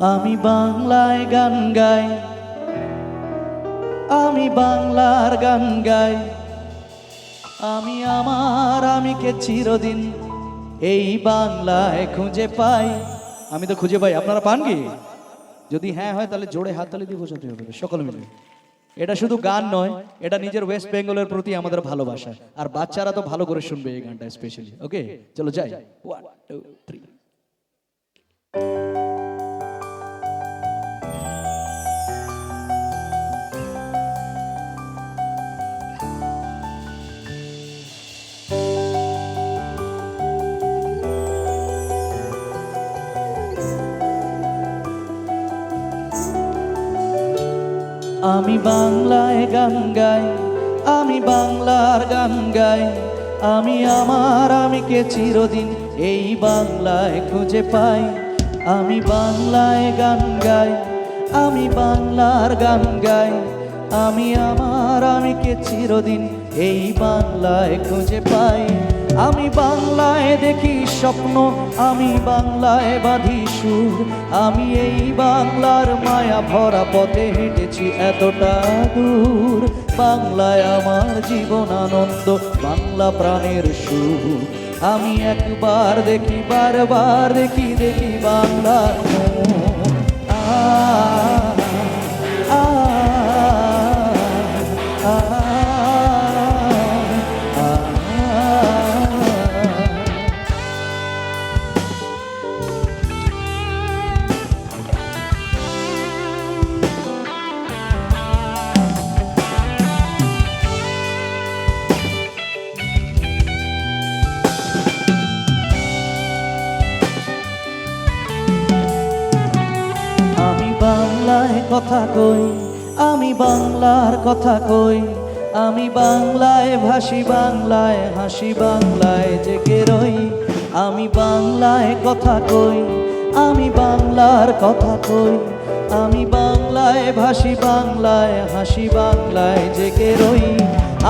আমি বাংলায় গান গাই, আমি বাংলার গান গাই। আমি আমার আমিকে চিরদিন এই বাংলায় খুঁজে পাই। আমি তো খুঁজে পাই, আপনারা পান কি? যদি হ্যাঁ হয় তাহলে জোরে হাততালি দিয়ে বোঝাতে হবে সকল মিলে। এটা শুধু গান নয়, এটা নিজের ওয়েস্ট বেঙ্গলের প্রতি আমাদের ভালোবাসা। আর বাচ্চারা তো ভালো করে শুনবে এই গানটা স্পেশালি। ওকে, চলো যাই। 1 2 3। আমি বাংলায় গান গাই, আমি বাংলার গান গাই। আমি আমার আমিকে চিরদিন এই বাংলায় খুঁজে পাই। আমি বাংলায় গান গাই, আমি বাংলার গান গাই। আমি আমার আমিকে চিরদিন এই বাংলায় খুঁজে পাই। আমি বাংলায় দেখি স্বপ্ন, আমি বাংলায় বাঁধি সুর। আমি এই বাংলার মায়া ভরা পথে হেঁটেছি এতটা দূর। বাংলায় আমার জীবন আনন্দ, বাংলা প্রাণের সুর। আমি একবার দেখি, বারবার দেখি, দেখি বাংলার মুখ। আ আ আ আমি বাংলায় কথা কই, আমি বাংলার কথা কই। আমি বাংলায় ভাসি, বাংলায় হাসি, বাংলায় জেগে রই। আমি বাংলায় কথা কই, আমি বাংলার কথা কই। আমি বাংলায় ভাসি, বাংলায় হাসি, বাংলায় জেগে রই।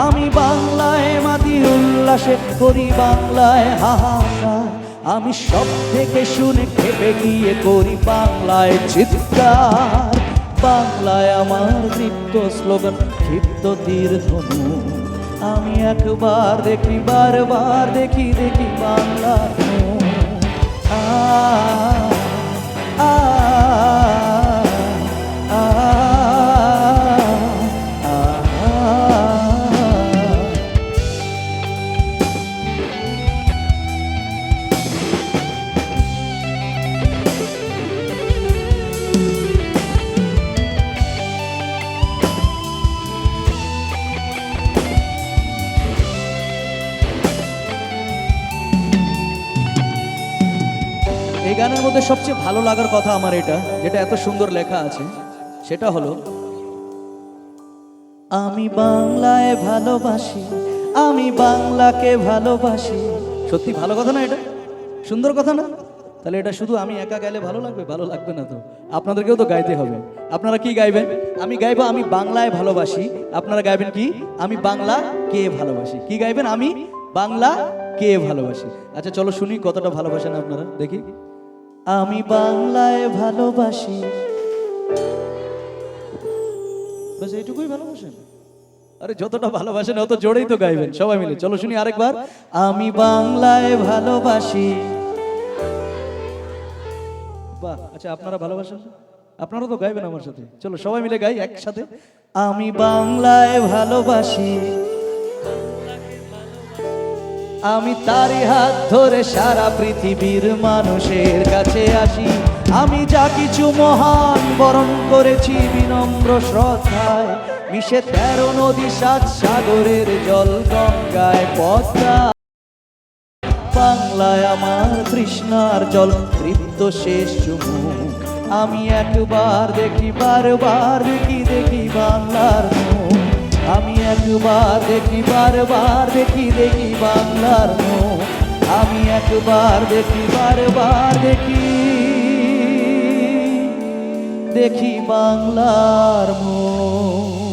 আমি বাংলায় মাতি উল্লাসে করি, বাংলায় হাহাকার। আমি সব থেকে শুনে খেপে গিয়ে করি বাংলায় চিৎকার। বাংলায় আমার দীপ্ত স্লোগান, ক্ষিপ্ত তীর ধনু। আমি একবার দেখি, বারবার দেখি, দেখি বাংলার মুখ। আ আ আ এই গানের মধ্যে সবচেয়ে ভালো লাগার কথা আমার এটা, যেটা এত সুন্দর লেখা আছে, সেটা হলো আমি বাংলায় ভালোবাসি, আমি বাংলাকে ভালোবাসি। সত্যি ভালো কথা না? এটা সুন্দর কথা না? তাহলে এটা শুধু আমি একা গাইলে ভালো লাগবে? ভালো লাগবে না তো, আপনাদেরকেও তো গাইতে হবে। আপনারা কি গাইবেন? আমি গাইবো আমি বাংলায় ভালোবাসি। আপনারা গাইবেন কি? আমি বাংলা কে ভালোবাসি। কি গাইবেন? আমি বাংলা কে ভালোবাসি। আচ্ছা চলো শুনি কতটা ভালোবাসেন আপনারা, দেখি। আমি বাংলায় ভালোবাসি, বাস এইটুকুই ভালোবাসেন? আরে যতটা ভালোবাসেন অত জোরেই তো গাইবেন সবাই মিলে। চলো শুনি আরেকবার। আমি বাংলায় ভালোবাসি। বাহ, আচ্ছা আপনারা ভালোবাসেন, আপনারা তো গাইবেন আমার সাথে। চলো সবাই মিলে গাই একসাথে। আমি বাংলায় ভালোবাসি, আমি তারই হাত ধরে সারা পৃথিবীর মানুষের কাছে আসি। আমি যা কিছু মহান বরণ করেছি বিনম্র শ্রদ্ধায়, মিশে 13 নদী 7 সাগরের জল, গঙ্গায় পদ্মা। বাংলায় আমার তৃষ্ণার জল, তৃপ্ত শেষ চুমুক। আমি একবার দেখি, বারবার দেখি, দেখি বাংলার মুখ। আমি একবার দেখি, বারবার দেখি, দেখি বাংলার মুখ। আমি একবার দেখি, বারবার দেখি, দেখি বাংলার মুখ।